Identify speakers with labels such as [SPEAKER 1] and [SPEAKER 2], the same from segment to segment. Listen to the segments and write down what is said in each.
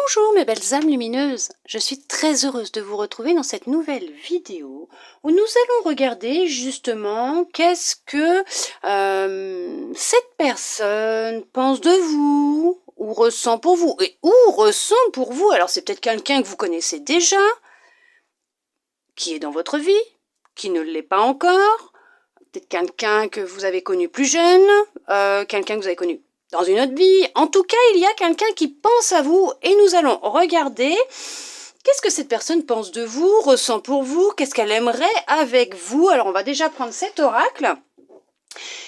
[SPEAKER 1] Bonjour mes belles âmes lumineuses, je suis très heureuse de vous retrouver dans cette nouvelle vidéo où nous allons regarder justement qu'est-ce que cette personne pense de vous ou ressent pour vous ou ressent pour vous. Alors c'est peut-être quelqu'un que vous connaissez déjà, qui est dans votre vie, qui ne l'est pas encore, peut-être quelqu'un que vous avez connu plus jeune, quelqu'un que vous avez connu dans une autre vie. En tout cas, il y a quelqu'un qui pense à vous et nous allons regarder qu'est-ce que cette personne pense de vous, ressent pour vous, qu'est-ce qu'elle aimerait avec vous. Alors, on va déjà prendre cet oracle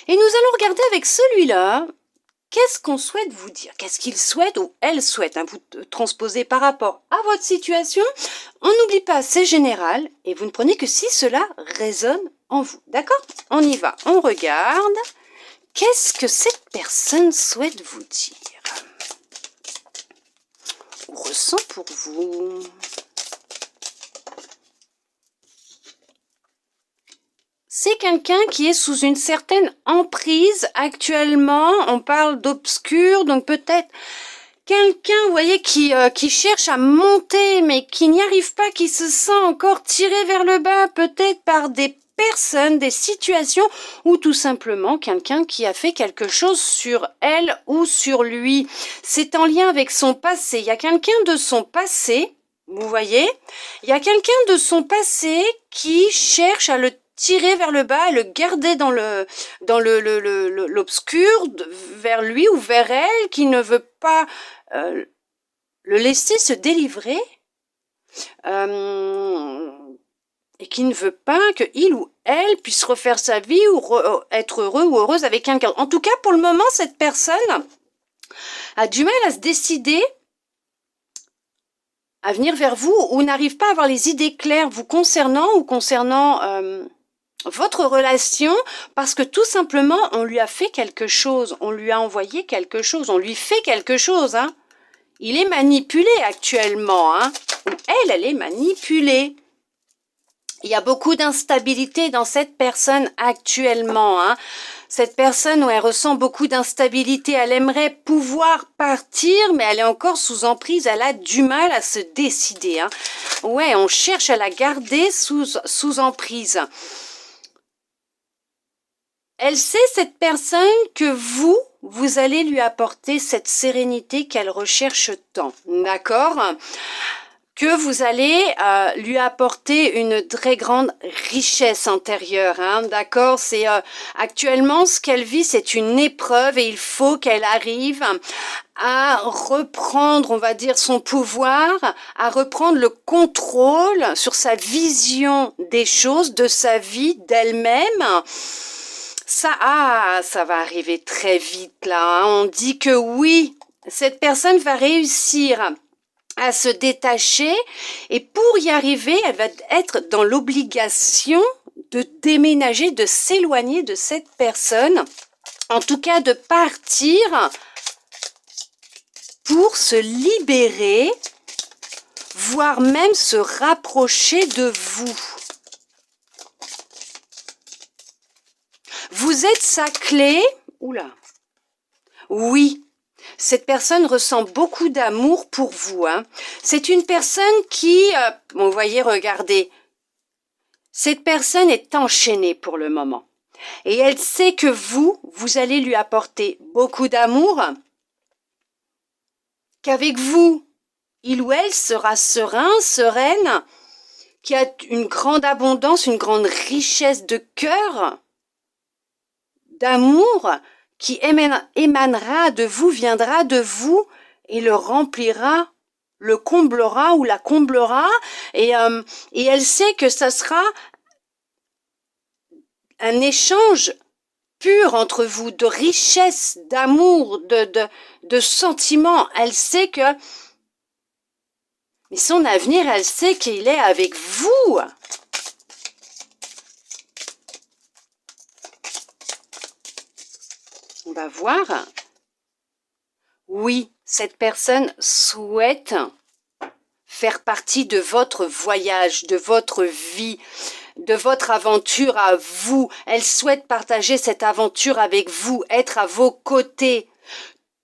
[SPEAKER 1] et nous allons regarder avec celui-là qu'est-ce qu'on souhaite vous dire, qu'est-ce qu'il souhaite ou elle souhaite, hein, vous transposez par rapport à votre situation. On n'oublie pas, c'est général et vous ne prenez que si cela résonne en vous. D'accord? On y va, on regarde. Qu'est-ce que cette personne souhaite vous dire ou ressent pour vous? C'est quelqu'un qui est sous une certaine emprise actuellement. On parle d'obscur, donc peut-être quelqu'un, vous voyez, qui cherche à monter, mais qui n'y arrive pas, qui se sent encore tiré vers le bas, peut-être par des personnes, des situations, ou tout simplement quelqu'un qui a fait quelque chose sur elle ou sur lui. C'est en lien avec son passé. Il y a quelqu'un de son passé, vous voyez, il y a quelqu'un de son passé qui cherche à le tirer vers le bas, à le garder dans l'obscur, vers lui ou vers elle, qui ne veut pas le laisser se délivrer, et qui ne veut pas que il ou elle puisse refaire sa vie ou être heureux ou heureuse avec quelqu'un. En tout cas, pour le moment, cette personne a du mal à se décider à venir vers vous ou n'arrive pas à avoir les idées claires vous concernant ou concernant votre relation, parce que tout simplement, on lui a fait quelque chose, on lui a envoyé quelque chose, on lui fait quelque chose, hein. Il est manipulé actuellement, hein. Ou elle est manipulée. Il y a beaucoup d'instabilité dans cette personne actuellement, hein. Cette personne où elle ressent beaucoup d'instabilité, elle aimerait pouvoir partir, mais elle est encore sous emprise, elle a du mal à se décider, hein. Ouais, on cherche à la garder sous emprise. Elle sait, cette personne, que vous allez lui apporter cette sérénité qu'elle recherche tant, d'accord? Que vous allez lui apporter une très grande richesse intérieure, hein, d'accord? C'est actuellement ce qu'elle vit, c'est une épreuve et il faut qu'elle arrive à reprendre, on va dire, son pouvoir, à reprendre le contrôle sur sa vision des choses, de sa vie, d'elle-même. Ça va arriver très vite là, hein. On dit que oui, cette personne va réussir à se détacher et pour y arriver, elle va être dans l'obligation de déménager, de s'éloigner de cette personne, en tout cas de partir pour se libérer, voire même se rapprocher de vous. Vous êtes sa clé. Oula. Oui. Cette personne ressent beaucoup d'amour pour vous, hein. C'est une personne qui, bon, vous voyez, regardez, cette personne est enchaînée pour le moment. Et elle sait que vous allez lui apporter beaucoup d'amour, qu'avec vous, il ou elle sera serein, sereine, qui a une grande abondance, une grande richesse de cœur, d'amour, qui émanera de vous, viendra de vous et le remplira, le comblera ou la comblera. Et elle sait que ça sera un échange pur entre vous, de richesse, d'amour, de sentiments. Elle sait que, mais son avenir, elle sait qu'il est avec vous. On va voir. Oui, cette personne souhaite faire partie de votre voyage, de votre vie, de votre aventure à vous. Elle souhaite partager cette aventure avec vous, être à vos côtés,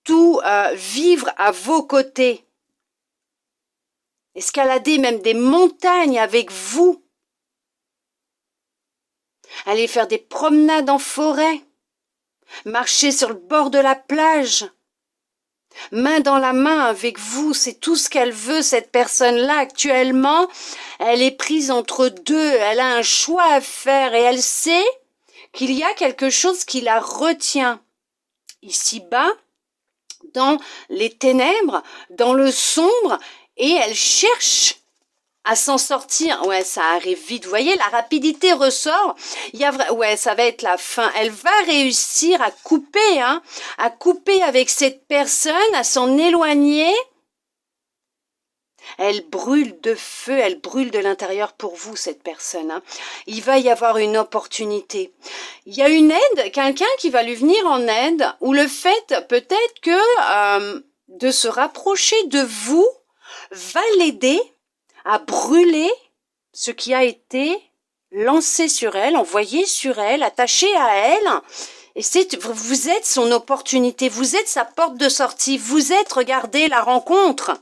[SPEAKER 1] tout vivre à vos côtés. escalader même des montagnes avec vous, aller faire des promenades en forêt, marcher sur le bord de la plage, main dans la main avec vous, c'est tout ce qu'elle veut, cette personne-là. Actuellement, elle est prise entre deux, elle a un choix à faire et elle sait qu'il y a quelque chose qui la retient. Ici-bas, dans les ténèbres, dans le sombre, et elle cherche à s'en sortir. Ouais, ça arrive vite. Vous voyez, la rapidité ressort. Ouais, ça va être la fin. Elle va réussir à couper, à couper avec cette personne, à s'en éloigner. Elle brûle de feu, elle brûle de l'intérieur pour vous, cette personne. Il va y avoir une opportunité. Il y a une aide, quelqu'un qui va lui venir en aide, ou le fait peut-être que de se rapprocher de vous va l'aider à brûler ce qui a été lancé sur elle, envoyé sur elle, attaché à elle. Et vous êtes son opportunité, vous êtes sa porte de sortie, vous êtes, regardez, la rencontre.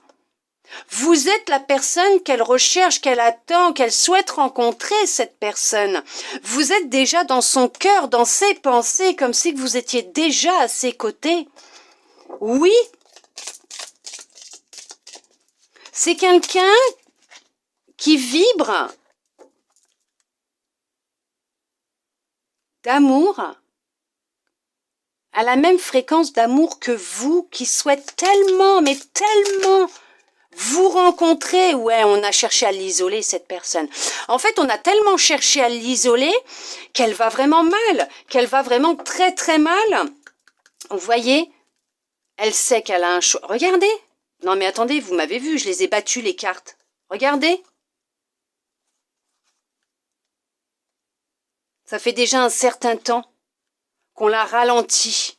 [SPEAKER 1] Vous êtes la personne qu'elle recherche, qu'elle attend, qu'elle souhaite rencontrer, cette personne. Vous êtes déjà dans son cœur, dans ses pensées, comme si vous étiez déjà à ses côtés. Oui, c'est quelqu'un qui vibre d'amour, à la même fréquence d'amour que vous, qui souhaite tellement, mais tellement vous rencontrer. Ouais, on a cherché à l'isoler, cette personne. En fait, on a tellement cherché à l'isoler qu'elle va vraiment mal, qu'elle va vraiment très très mal. Vous voyez, elle sait qu'elle a un choix. Regardez. Non mais attendez, vous m'avez vu, je les ai battues les cartes. Regardez. Ça fait déjà un certain temps qu'on l'a ralenti.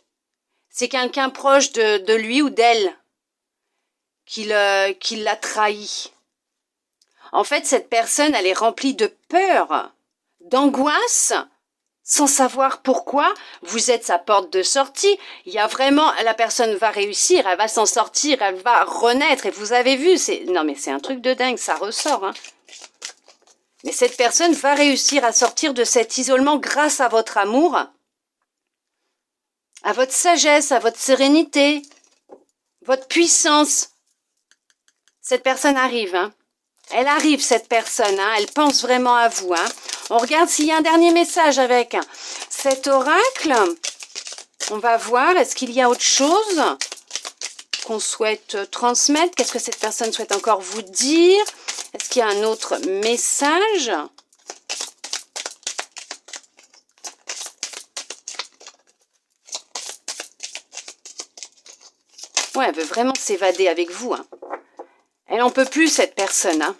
[SPEAKER 1] C'est quelqu'un proche de lui ou d'elle qui l'a trahi. En fait, cette personne, elle est remplie de peur, d'angoisse, sans savoir pourquoi. Vous êtes sa porte de sortie. Il y a vraiment, la personne va réussir, elle va s'en sortir, elle va renaître. Et vous avez vu, non mais c'est un truc de dingue, ça ressort. Mais cette personne va réussir à sortir de cet isolement grâce à votre amour, à votre sagesse, à votre sérénité, votre puissance. Cette personne arrive, Elle arrive, cette personne, Elle pense vraiment à vous, On regarde s'il y a un dernier message avec cet oracle. On va voir, est-ce qu'il y a autre chose qu'on souhaite transmettre? Qu'est-ce que cette personne souhaite encore vous dire? Est-ce qu'il y a un autre message? Ouais, elle veut vraiment s'évader avec vous, Elle n'en peut plus, cette personne,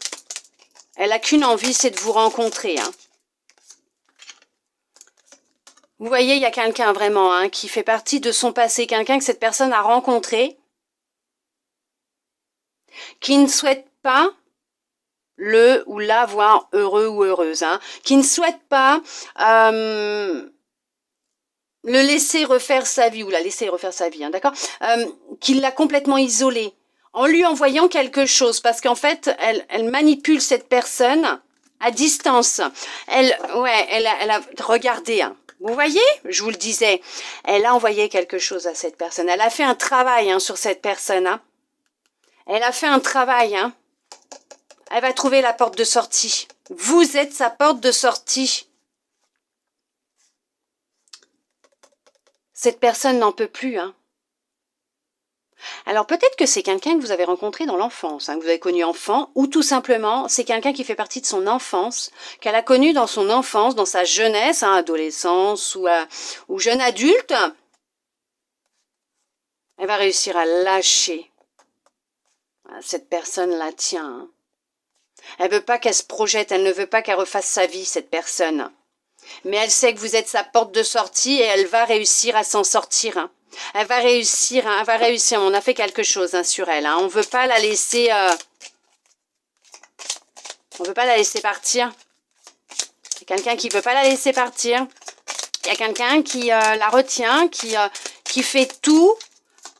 [SPEAKER 1] Elle n'a qu'une envie, c'est de vous rencontrer, Vous voyez, il y a quelqu'un vraiment, qui fait partie de son passé, quelqu'un que cette personne a rencontré, qui ne souhaite pas le ou la voir heureux ou heureuse, qui ne souhaite pas le laisser refaire sa vie, ou la laisser refaire sa vie, d'accord, qui l'a complètement isolé, en lui envoyant quelque chose, parce qu'en fait, elle manipule cette personne à distance. Elle a regardé, vous voyez, je vous le disais, elle a envoyé quelque chose à cette personne, elle a fait un travail sur cette personne, elle a fait un travail, Elle va trouver la porte de sortie. Vous êtes sa porte de sortie. Cette personne n'en peut plus, Alors peut-être que c'est quelqu'un que vous avez rencontré dans l'enfance, que vous avez connu enfant, ou tout simplement, c'est quelqu'un qui fait partie de son enfance, qu'elle a connu dans son enfance, dans sa jeunesse, adolescence ou jeune adulte. Elle va réussir à lâcher. Cette personne la tient, Elle veut pas qu'elle se projette, elle ne veut pas qu'elle refasse sa vie, cette personne. Mais elle sait que vous êtes sa porte de sortie et elle va réussir à s'en sortir. Elle va réussir, On a fait quelque chose sur elle. On ne veut pas la laisser... on veut pas la laisser partir. Il y a quelqu'un qui ne veut pas la laisser partir. Il y a quelqu'un qui la retient, qui fait tout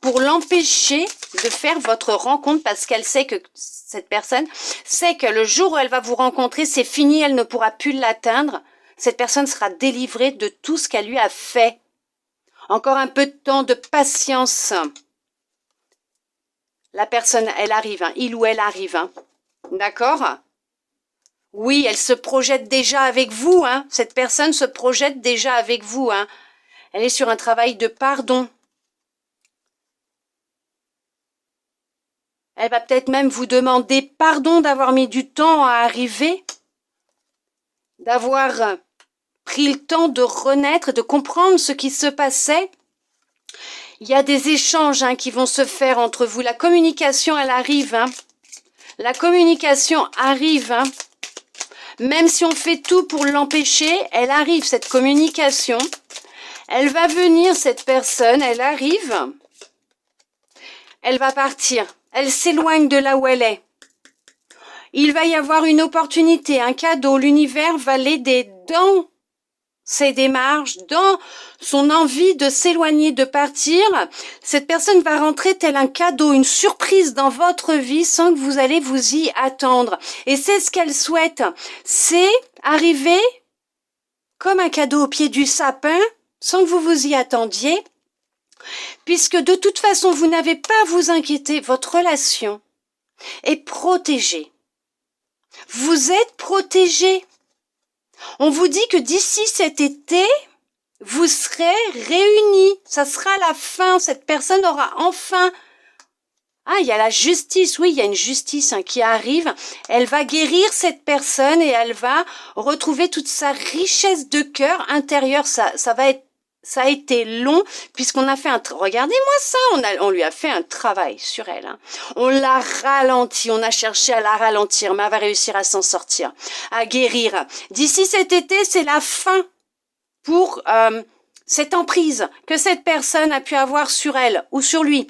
[SPEAKER 1] pour l'empêcher de faire votre rencontre parce qu'elle sait que cette personne sait que le jour où elle va vous rencontrer, c'est fini, elle ne pourra plus l'atteindre. Cette personne sera délivrée de tout ce qu'elle lui a fait. Encore un peu de temps, de patience. La personne, elle arrive, hein, il ou elle arrive. Hein. D'accord? Oui, elle se projette déjà avec vous. Hein. Cette personne se projette déjà avec vous. Hein. Elle est sur un travail de pardon. Elle va peut-être même vous demander pardon d'avoir mis du temps à arriver, d'avoir pris le temps de renaître, de comprendre ce qui se passait. Il y a des échanges qui vont se faire entre vous. La communication, elle arrive. Hein. La communication arrive. Hein. Même si on fait tout pour l'empêcher, elle arrive, cette communication. Elle va venir, cette personne, elle arrive. Elle va partir. Elle s'éloigne de là où elle est. Il va y avoir une opportunité, un cadeau. L'univers va l'aider dans ses démarches, dans son envie de s'éloigner, de partir. Cette personne va rentrer tel un cadeau, une surprise dans votre vie sans que vous allez vous y attendre. Et c'est ce qu'elle souhaite. C'est arriver comme un cadeau au pied du sapin sans que vous vous y attendiez. Puisque de toute façon, vous n'avez pas à vous inquiéter, votre relation est protégée. Vous êtes protégé. On vous dit que d'ici cet été, vous serez réunis. Ça sera la fin. Cette personne aura enfin... Ah, il y a la justice. Oui, il y a une justice qui arrive. Elle va guérir cette personne et elle va retrouver toute sa richesse de cœur intérieur. Ça a été long puisqu'on a fait regardez-moi ça, on lui a fait un travail sur elle. Hein. On l'a ralenti, on a cherché à la ralentir, mais elle va réussir à s'en sortir, à guérir. D'ici cet été, c'est la fin pour cette emprise que cette personne a pu avoir sur elle ou sur lui.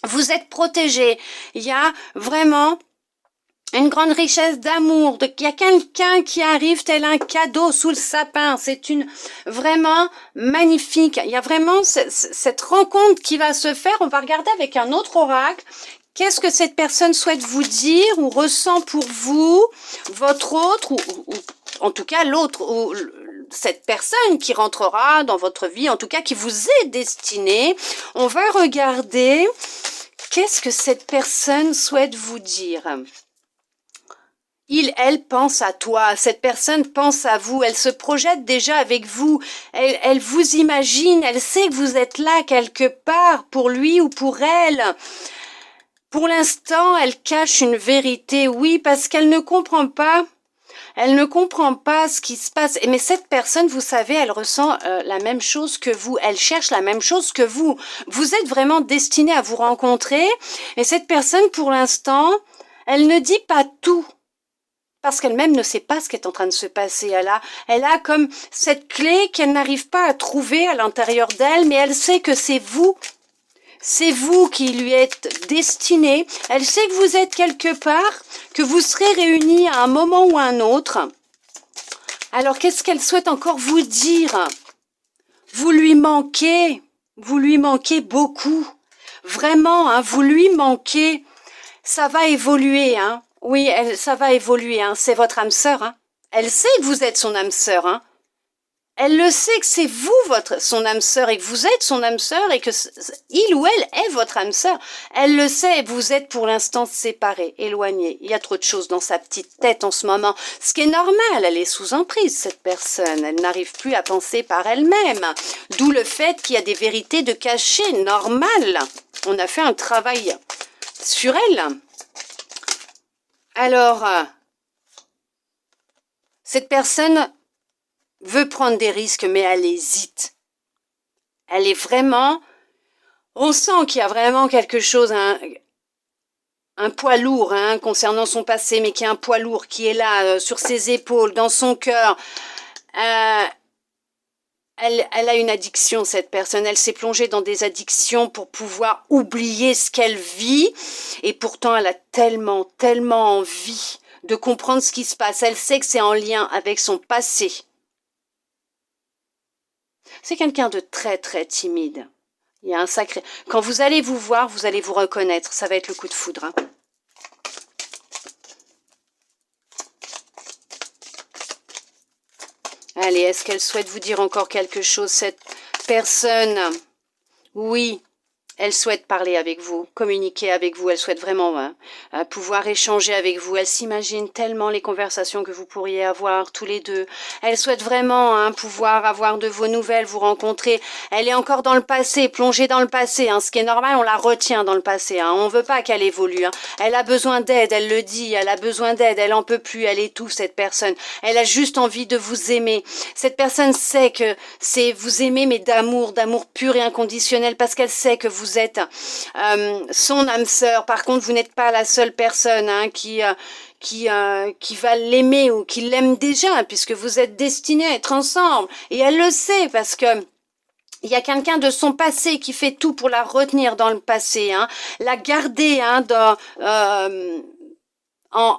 [SPEAKER 1] Vous êtes protégés. Il y a vraiment une grande richesse d'amour. Il y a quelqu'un qui arrive tel un cadeau sous le sapin. C'est vraiment magnifique. Il y a vraiment cette rencontre qui va se faire. On va regarder avec un autre oracle. Qu'est-ce que cette personne souhaite vous dire ou ressent pour vous, votre autre, ou en tout cas l'autre, ou cette personne qui rentrera dans votre vie, en tout cas qui vous est destinée. On va regarder qu'est-ce que cette personne souhaite vous dire. Elle pense à toi, cette personne pense à vous, elle se projette déjà avec vous, elle vous imagine, elle sait que vous êtes là quelque part pour lui ou pour elle. Pour l'instant, elle cache une vérité, oui, parce qu'elle ne comprend pas. Elle ne comprend pas ce qui se passe. Mais cette personne, vous savez, elle ressent la même chose que vous. Elle cherche la même chose que vous. Vous êtes vraiment destiné à vous rencontrer. Et cette personne, pour l'instant, elle ne dit pas tout. Parce qu'elle-même ne sait pas ce qui est en train de se passer. Elle a comme cette clé qu'elle n'arrive pas à trouver à l'intérieur d'elle, mais elle sait que c'est vous. C'est vous qui lui êtes destiné. Elle sait que vous êtes quelque part, que vous serez réunis à un moment ou à un autre. Alors, qu'est-ce qu'elle souhaite encore vous dire? Vous lui manquez beaucoup. Vraiment, hein, vous lui manquez. Ça va évoluer, hein. Oui, ça va évoluer, hein. C'est votre âme sœur, hein. Elle sait que vous êtes son âme sœur, hein. Elle le sait que c'est vous, son âme sœur, et que vous êtes son âme sœur, et que il ou elle est votre âme sœur. Elle le sait, et vous êtes pour l'instant séparés, éloignés. Il y a trop de choses dans sa petite tête en ce moment. Ce qui est normal, elle est sous emprise, cette personne. Elle n'arrive plus à penser par elle-même. D'où le fait qu'il y a des vérités de cachet, normal. On a fait un travail sur elle. Alors, cette personne veut prendre des risques, mais elle hésite. Elle est vraiment... On sent qu'il y a vraiment quelque chose, un poids lourd concernant son passé, mais qui est un poids lourd, qui est là, sur ses épaules, dans son cœur. Elle a une addiction, cette personne. Elle s'est plongée dans des addictions pour pouvoir oublier ce qu'elle vit. Et pourtant, elle a tellement, tellement envie de comprendre ce qui se passe. Elle sait que c'est en lien avec son passé. C'est quelqu'un de très, très timide. Il y a un sacré... Quand vous allez vous voir, vous allez vous reconnaître. Ça va être le coup de foudre. Hein. Allez, est-ce qu'elle souhaite vous dire encore quelque chose, cette personne? Oui. Elle souhaite parler avec vous, communiquer avec vous, elle souhaite vraiment pouvoir échanger avec vous. Elle s'imagine tellement les conversations que vous pourriez avoir tous les deux. Elle souhaite vraiment pouvoir avoir de vos nouvelles, vous rencontrer. Elle est encore dans le passé, plongée dans le passé. Hein. Ce qui est normal, on la retient dans le passé. Hein. On ne veut pas qu'elle évolue. Hein. Elle a besoin d'aide, elle le dit, elle a besoin d'aide, elle en peut plus, elle est tout, cette personne. Elle a juste envie de vous aimer. Cette personne sait que c'est vous aimer, mais d'amour pur et inconditionnel, parce qu'elle sait que vous êtes son âme sœur. Par contre, vous n'êtes pas la seule personne qui va l'aimer ou qui l'aime déjà, puisque vous êtes destinés à être ensemble. Et elle le sait, parce que il y a quelqu'un de son passé qui fait tout pour la retenir dans le passé, la garder en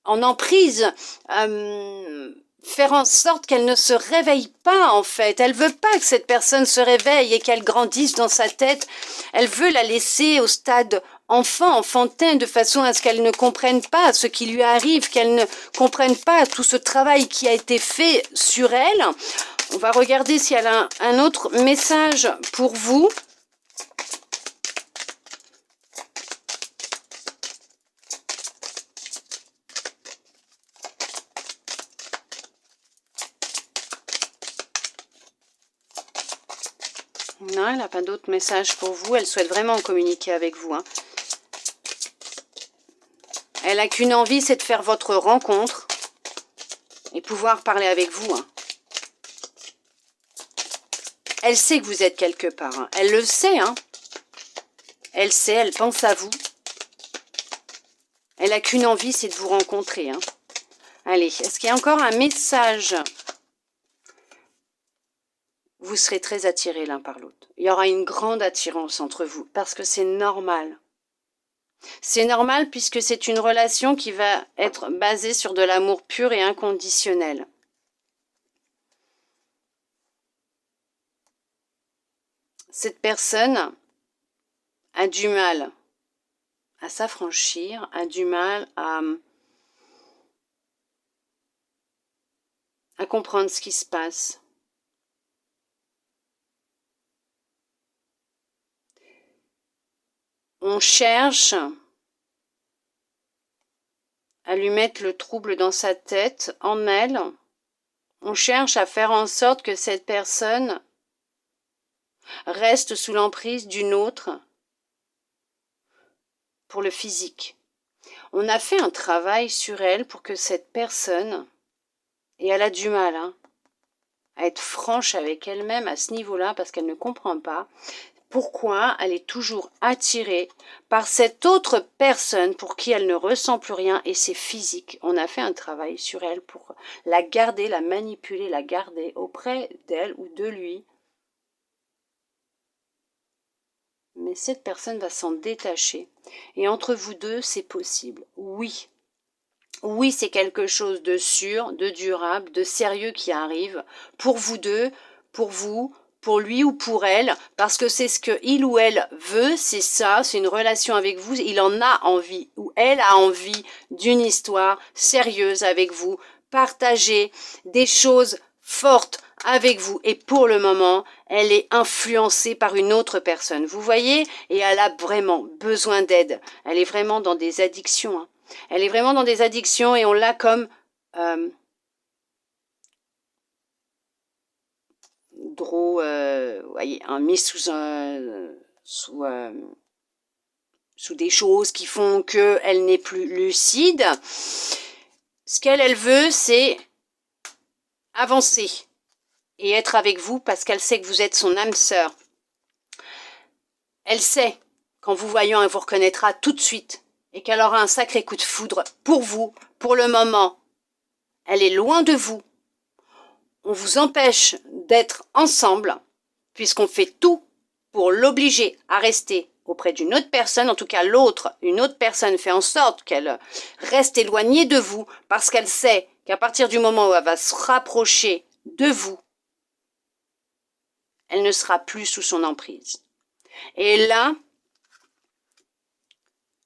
[SPEAKER 1] emprise, faire en sorte qu'elle ne se réveille pas, en fait. Elle veut pas que cette personne se réveille et qu'elle grandisse dans sa tête. Elle veut la laisser au stade enfantin, de façon à ce qu'elle ne comprenne pas ce qui lui arrive, qu'elle ne comprenne pas tout ce travail qui a été fait sur elle. On va regarder si elle a un autre message pour vous. Non, elle n'a pas d'autre message pour vous. Elle souhaite vraiment communiquer avec vous. Hein. Elle n'a qu'une envie, c'est de faire votre rencontre et pouvoir parler avec vous. Hein. Elle sait que vous êtes quelque part. Hein. Elle le sait. Hein. Elle sait, elle pense à vous. Elle n'a qu'une envie, c'est de vous rencontrer. Hein. Allez, est-ce qu'il y a encore un message? Vous serez très attirés l'un par l'autre. Il y aura une grande attirance entre vous, parce que c'est normal. C'est normal puisque c'est une relation qui va être basée sur de l'amour pur et inconditionnel. Cette personne a du mal à s'affranchir, a du mal à comprendre ce qui se passe. On cherche à lui mettre le trouble dans sa tête, en elle. On cherche à faire en sorte que cette personne reste sous l'emprise d'une autre pour le physique. On a fait un travail sur elle pour que cette personne, et elle a du mal à être franche avec elle-même à ce niveau-là parce qu'elle ne comprend pas pourquoi elle est toujours attirée par cette autre personne pour qui elle ne ressent plus rien et c'est physique. On a fait un travail sur elle pour la garder, la manipuler, la garder auprès d'elle ou de lui. Mais cette personne va s'en détacher. Et entre vous deux, c'est possible. Oui. Oui, c'est quelque chose de sûr, de durable, de sérieux qui arrive pour vous deux, pour vous, pour lui ou pour elle, parce que c'est ce que il ou elle veut, c'est ça, c'est une relation avec vous, il en a envie, ou elle a envie d'une histoire sérieuse avec vous, partager des choses fortes avec vous, et pour le moment, elle est influencée par une autre personne, vous voyez, et elle a vraiment besoin d'aide, elle est vraiment dans des addictions, hein. Elle est vraiment dans des addictions et on l'a comme voyez, mis sous des choses qui font qu'elle n'est plus lucide. Ce qu'elle veut, c'est avancer et être avec vous parce qu'elle sait que vous êtes son âme sœur. Elle sait qu'en vous voyant, elle vous reconnaîtra tout de suite. Et qu'elle aura un sacré coup de foudre pour vous, pour le moment. Elle est loin de vous. On vous empêche d'être ensemble, puisqu'on fait tout pour l'obliger à rester auprès d'une autre personne. En tout cas, une autre personne fait en sorte qu'elle reste éloignée de vous, parce qu'elle sait qu'à partir du moment où elle va se rapprocher de vous, elle ne sera plus sous son emprise. Et là,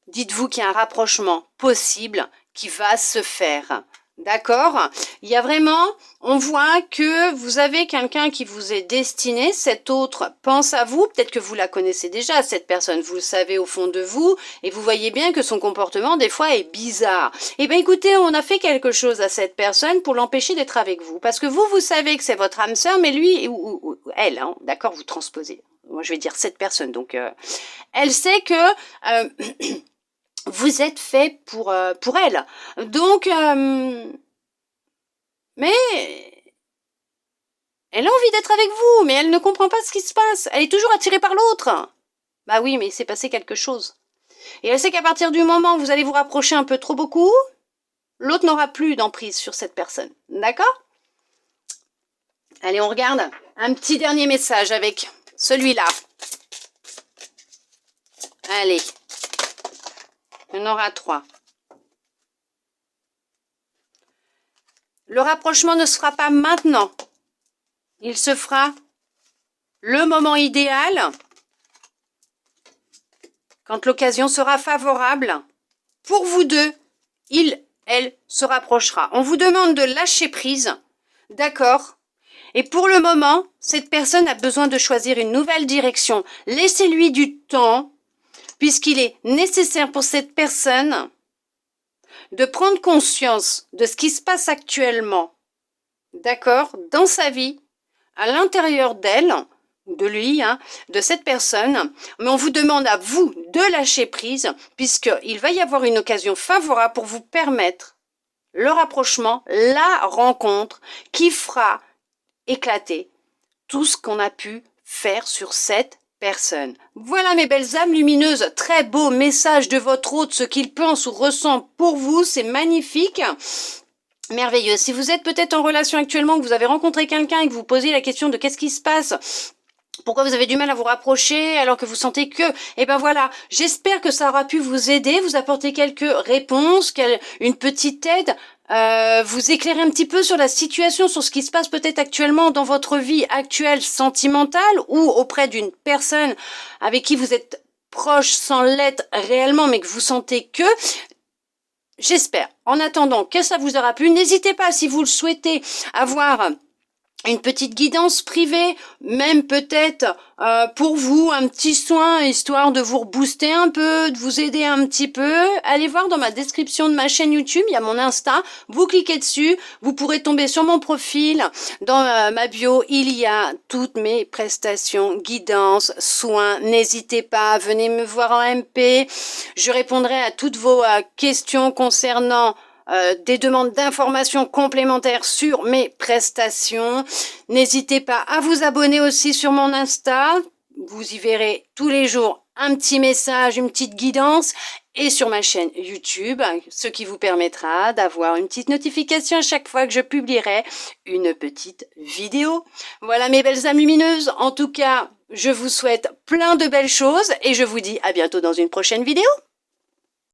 [SPEAKER 1] dites-vous qu'il y a un rapprochement possible qui va se faire. D'accord? Il y a vraiment, on voit que vous avez quelqu'un qui vous est destiné, cet autre pense à vous, peut-être que vous la connaissez déjà, cette personne, vous le savez au fond de vous, et vous voyez bien que son comportement, des fois, est bizarre. Eh bien, écoutez, on a fait quelque chose à cette personne pour l'empêcher d'être avec vous, parce que vous savez que c'est votre âme sœur, mais lui, ou elle, hein, d'accord, vous transposez. Moi, je vais dire cette personne, donc, elle sait que... vous êtes fait pour elle. Donc, mais elle a envie d'être avec vous, mais elle ne comprend pas ce qui se passe. Elle est toujours attirée par l'autre. Bah oui, mais il s'est passé quelque chose. Et elle sait qu'à partir du moment où vous allez vous rapprocher un peu trop beaucoup, l'autre n'aura plus d'emprise sur cette personne. D'accord? Allez, on regarde un petit dernier message avec celui-là. Allez. Il y en aura 3. Le rapprochement ne se fera pas maintenant. Il se fera le moment idéal, quand l'occasion sera favorable. Pour vous deux, elle se rapprochera. On vous demande de lâcher prise, d'accord? Et pour le moment, cette personne a besoin de choisir une nouvelle direction. Laissez-lui du temps, puisqu'il est nécessaire pour cette personne de prendre conscience de ce qui se passe actuellement, d'accord, dans sa vie, à l'intérieur d'elle, de lui, hein, de cette personne, mais on vous demande à vous de lâcher prise, puisqu'il va y avoir une occasion favorable pour vous permettre le rapprochement, la rencontre qui fera éclater tout ce qu'on a pu faire sur cette personne. Voilà mes belles âmes lumineuses, très beau message de votre hôte, ce qu'il pense ou ressent pour vous, c'est magnifique. Merveilleux. Si vous êtes peut-être en relation actuellement, que vous avez rencontré quelqu'un et que vous posez la question de qu'est-ce qui se passe, pourquoi vous avez du mal à vous rapprocher alors que vous sentez que, eh ben voilà, j'espère que ça aura pu vous aider, vous apporter quelques réponses, une petite aide, vous éclairer un petit peu sur la situation, sur ce qui se passe peut-être actuellement dans votre vie actuelle sentimentale ou auprès d'une personne avec qui vous êtes proche sans l'être réellement, mais que vous sentez que... J'espère. En attendant que ça vous aura plu, n'hésitez pas si vous le souhaitez avoir une petite guidance privée, même peut-être pour vous, un petit soin, histoire de vous rebooster un peu, de vous aider un petit peu. Allez voir dans ma description de ma chaîne YouTube, il y a mon Insta, vous cliquez dessus, vous pourrez tomber sur mon profil. Dans ma bio, il y a toutes mes prestations, guidance, soins. N'hésitez pas, venez me voir en MP. Je répondrai à toutes vos questions concernant des demandes d'informations complémentaires sur mes prestations. N'hésitez pas à vous abonner aussi sur mon Insta. Vous y verrez tous les jours un petit message, une petite guidance. Et sur ma chaîne YouTube, ce qui vous permettra d'avoir une petite notification à chaque fois que je publierai une petite vidéo. Voilà mes belles âmes lumineuses. En tout cas, je vous souhaite plein de belles choses et je vous dis à bientôt dans une prochaine vidéo.